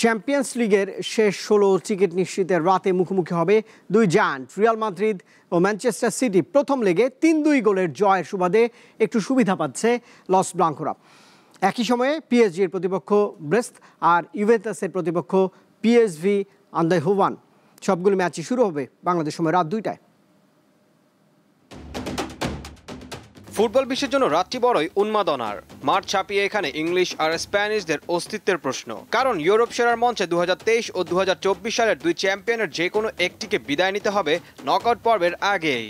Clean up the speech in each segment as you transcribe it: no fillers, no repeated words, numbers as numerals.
Champions লিগের শেষ ১৬ ticket নিশ্চিতের রাতে মুখোমুখি হবে দুই জায়ান্ট রিয়াল মাদ্রিদ ও ম্যানচেস্টার সিটি। প্রথম লেগে ৩-২ গোলের জয়ের সুবাদে একটু সুবিধা পাচ্ছে লস ব্লাঙ্কোরা। একই সময়ে পিএসজির প্রতিপক্ষ ব্রেস্ট আর ইউভেন্টাসের প্রতিপক্ষ পিএসভি আইন্ধহোভেন। সবগুলো ম্যাচই শুরু হবে বাংলাদেশ সময় রাত ২টায়। ফুটবল বিশ্বের জন্য রাতটি বড়ই উন্মাদনার। মাঠ ছাপিয়ে এখানে ইংলিশ আর স্প্যানিশদের অস্তিত্বের প্রশ্ন, কারণ ইউরোপ সেরার মঞ্চে ২০২৩ ও ২০২৪ সালের দুই চ্যাম্পিয়নের যে কোনো একটিকে বিদায় নিতে হবে নকআউট পর্বের আগেই।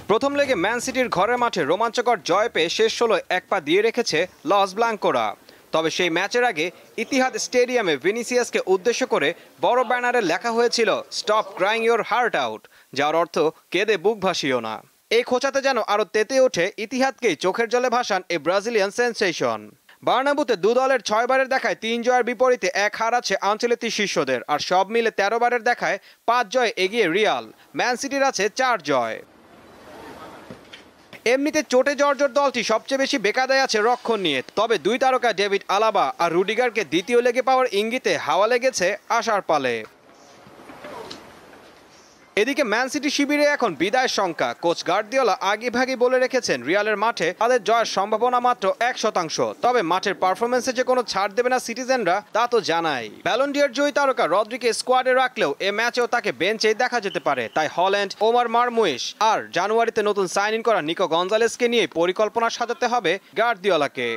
প্রথম লেগে ম্যান সিটির ঘরের মাঠে রোমাঞ্চকর জয় পেয়ে শেষ ১৬ এক পা দিয়ে রেখেছে লস ব্লাঙ্কোরা। তবে সেই ম্যাচের আগে ইতিহাদ স্টেডিয়ামে ভিনিসিয়াসকে উদ্দেশ্য করে বড় ব্যানারে লেখা হয়েছিল stop crying your heart out, যার অর্থ কেঁদে বুক ভাসিও না। এই খোঁচাতে যেন আরো তেতে ওঠে ইতিহাদকেই চোখের জলে ভাসান এই ব্রাজিলিয়ান সেন্সেশন। বার্নাব্যুতে দু দলের ৬ বারের দেখায় ৩ জয়ের বিপরীতে ১ হার আছে আঞ্চলিক শীর্ষদের, আর সব মিলে ১৩ বারের দেখায় ৫ জয়ে এগিয়ে রিয়াল। ম্যান সিটির আছে ৪ জয়। এমনিতে চোটে জর্জর দলটি সবচেয়ে বেশি বেকায়দায় আছে রক্ষণ নিয়ে, তবে দুই তারকা ডেভিড আলাবা আর রুডিগারকে দ্বিতীয় লেগে পাওয়ার ইঙ্গিতে হাওয়া লেগেছে আশার পালে। এদিকে ম্যান সিটি শিবিরে এখন বিদায়ের শঙ্কা। কোচ গার্দিওলা আগেভাগে বলে রেখেছেন রিয়ালের মাঠে তাদের জয়ের সম্ভাবনা মাত্র ১%। তবে মাঠের পারফরমেন্সে যে কোনো ছাড় দেবে না সিটিজেনরা তা তো জানাই। ব্যালন ডি'অর জয়ী তারকা রদ্রিকে স্কোয়াডে রাখলেও এ ম্যাচেও তাকে বেঞ্চেই দেখা যেতে পারে। তাই হল্যান্ড, ওমার মারমুইশ আর জানুয়ারিতে নতুন সাইন ইন করা নিকো গঞ্জালেসকে নিয়ে পরিকল্পনা সাজাতে হবে গার্দিওলাকে।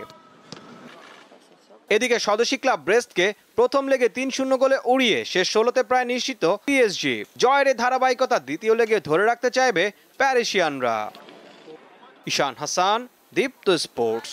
এদিকে স্বদেশী ক্লাব ব্রেস্টকে প্রথম লেগে ৩-০ গোলে উড়িয়ে শেষ ১৬তে প্রায় নিশ্চিত পিএসজি। জয়ের এই ধারাবাহিকতা দ্বিতীয় লেগে ধরে রাখতে চাইবে প্যারিসিয়ানরা। ঈশান হাসান, দীপ্ত স্পোর্টস।